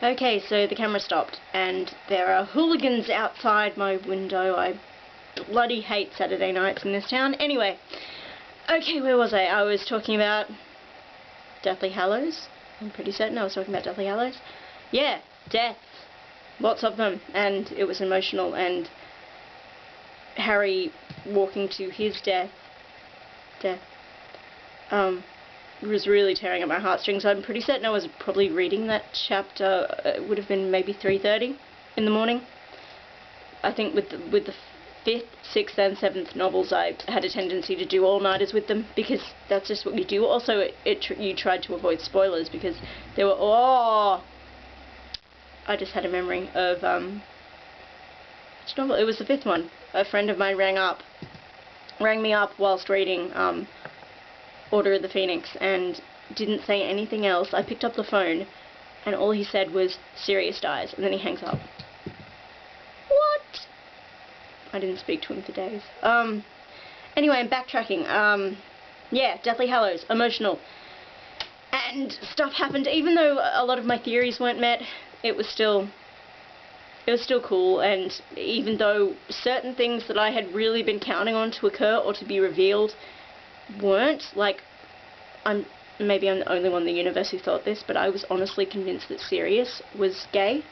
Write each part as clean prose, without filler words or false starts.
Okay, so the camera stopped, and there are hooligans outside my window. I bloody hate Saturday nights in this town. Anyway, okay, where was I? I was talking about Deathly Hallows. I'm pretty certain I was talking about Deathly Hallows. Yeah, deaths. Lots of them, and it was emotional, and Harry walking to his death, was really tearing at my heartstrings. I'm pretty certain I was probably reading that chapter, it would have been maybe 3:30 in the morning. I think with the 5th, 6th and 7th novels, I had a tendency to do all-nighters with them, because that's just what you do. Also, you tried to avoid spoilers, because there were, I just had a memory of, which novel? It was the 5th one. A friend of mine rang me up whilst reading, Order of the Phoenix, and didn't say anything else. I picked up the phone, and all he said was, "Sirius dies," and then he hangs up. What? I didn't speak to him for days. Anyway, I'm backtracking. Yeah, Deathly Hallows, emotional. And stuff happened, even though a lot of my theories weren't met, it was still cool, and even though certain things that I had really been counting on to occur or to be revealed weren't, like, maybe I'm the only one in the universe who thought this, but I was honestly convinced that Sirius was gay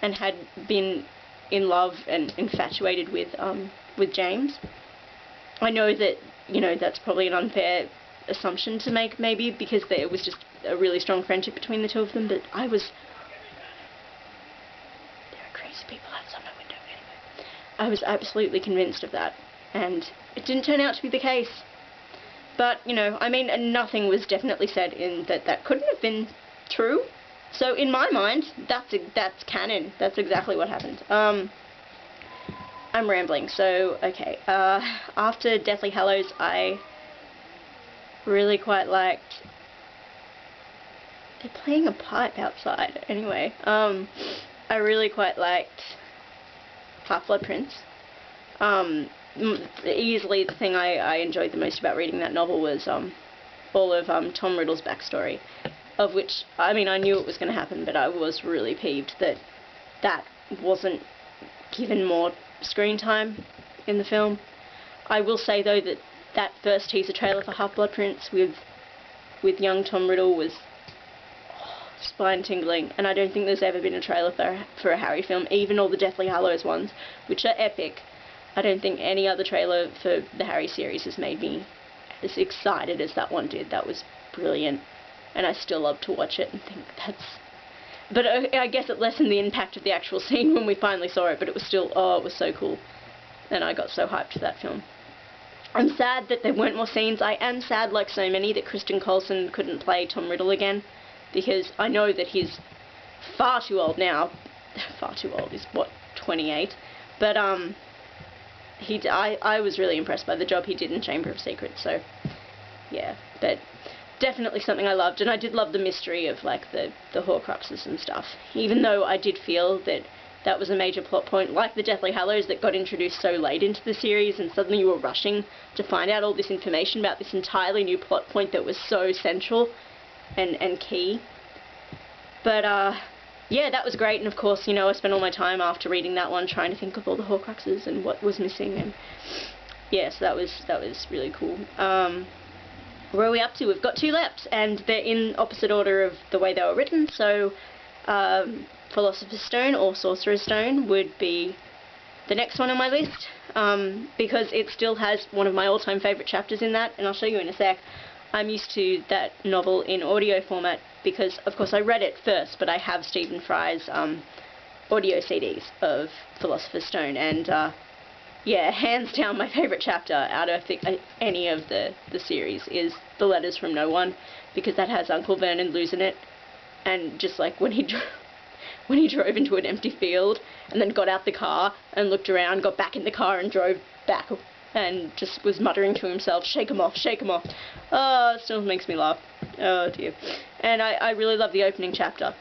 and had been in love and infatuated with James. I know that, that's probably an unfair assumption to make, maybe, because there was just a really strong friendship between the two of them, but there are crazy people outside my window anyway. I was absolutely convinced of that, and it didn't turn out to be the case. But, nothing was definitely said in that couldn't have been true. So in my mind, that's canon. That's exactly what happened. I'm rambling, so, okay. After Deathly Hallows, I really quite liked... They're playing a pipe outside. Anyway, I really quite liked Half-Blood Prince. Easily the thing I enjoyed the most about reading that novel was all of Tom Riddle's backstory, of which, I knew it was going to happen, but I was really peeved that wasn't given more screen time in the film. I will say, though, that first teaser trailer for Half-Blood Prince with young Tom Riddle was spine-tingling, and I don't think there's ever been a trailer for a Harry film, even all the Deathly Hallows ones, which are epic. I don't think any other trailer for the Harry series has made me as excited as that one did. That was brilliant, and I still love to watch it and think that's... But I guess it lessened the impact of the actual scene when we finally saw it, but it was still, it was so cool, and I got so hyped for that film. I'm sad that there weren't more scenes. I am sad, like so many, that Kristen Coulson couldn't play Tom Riddle again, because I know that he's far too old now. Far too old, he's, what, 28? But, I was really impressed by the job he did in Chamber of Secrets, so, yeah, but definitely something I loved, and I did love the mystery of, like, the Horcruxes and stuff, even though I did feel that was a major plot point, like the Deathly Hallows that got introduced so late into the series, and suddenly you were rushing to find out all this information about this entirely new plot point that was so central and key. But, yeah, that was great, and of course, I spent all my time after reading that one trying to think of all the Horcruxes and what was missing, and yeah, so that was really cool. Where are we up to? We've got 2 left, and they're in opposite order of the way they were written, so Philosopher's Stone or Sorcerer's Stone would be the next one on my list, because it still has one of my all-time favourite chapters in that, and I'll show you in a sec. I'm used to that novel in audio format because, of course, I read it first, but I have Stephen Fry's audio CDs of Philosopher's Stone, and yeah, hands down my favourite chapter out of any of the series is The Letters from No One, because that has Uncle Vernon losing it, and just like when he drove into an empty field and then got out the car and looked around, got back in the car and drove back and just was muttering to himself, "Shake 'em off, shake 'em off." Oh, it still makes me laugh. Oh dear. And I really love the opening chapter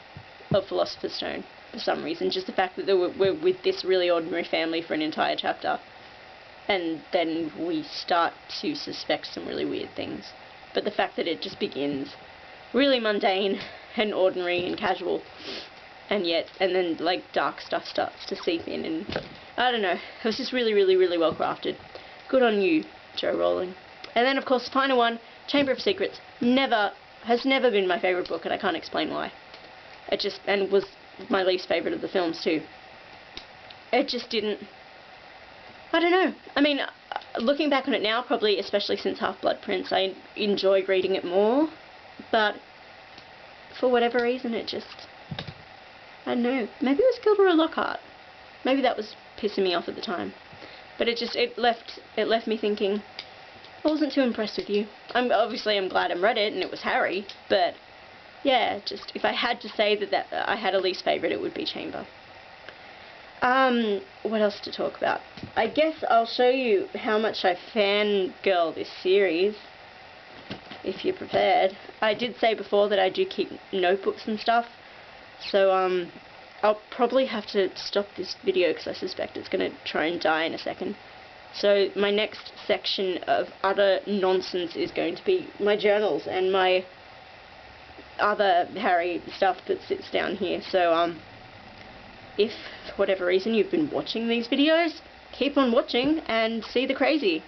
of Philosopher's Stone for some reason. Just the fact that we're with this really ordinary family for an entire chapter, and then we start to suspect some really weird things. But the fact that it just begins really mundane and ordinary and casual and then like dark stuff starts to seep in, and I don't know, it was just really, really, really well crafted. Good on you, Joe Rowling. And then of course the final one, Chamber of Secrets, has never been my favourite book, and I can't explain why. And was my least favourite of the films too. It just didn't, I don't know. I mean, looking back on it now, probably especially since Half-Blood Prince, I enjoyed reading it more, but for whatever reason it just, I don't know, maybe it was Gilderoy Lockhart. Maybe that was pissing me off at the time. But it left me thinking, I wasn't too impressed with you. I'm glad I read it and it was Harry, but yeah, just if I had to say that I had a least favourite, it would be Chamber. What else to talk about? I guess I'll show you how much I fangirl this series, if you're prepared. I did say before that I do keep notebooks and stuff, so I'll probably have to stop this video because I suspect it's going to try and die in a second. So my next section of utter nonsense is going to be my journals and my other Harry stuff that sits down here. So if for whatever reason you've been watching these videos, keep on watching and see the crazy.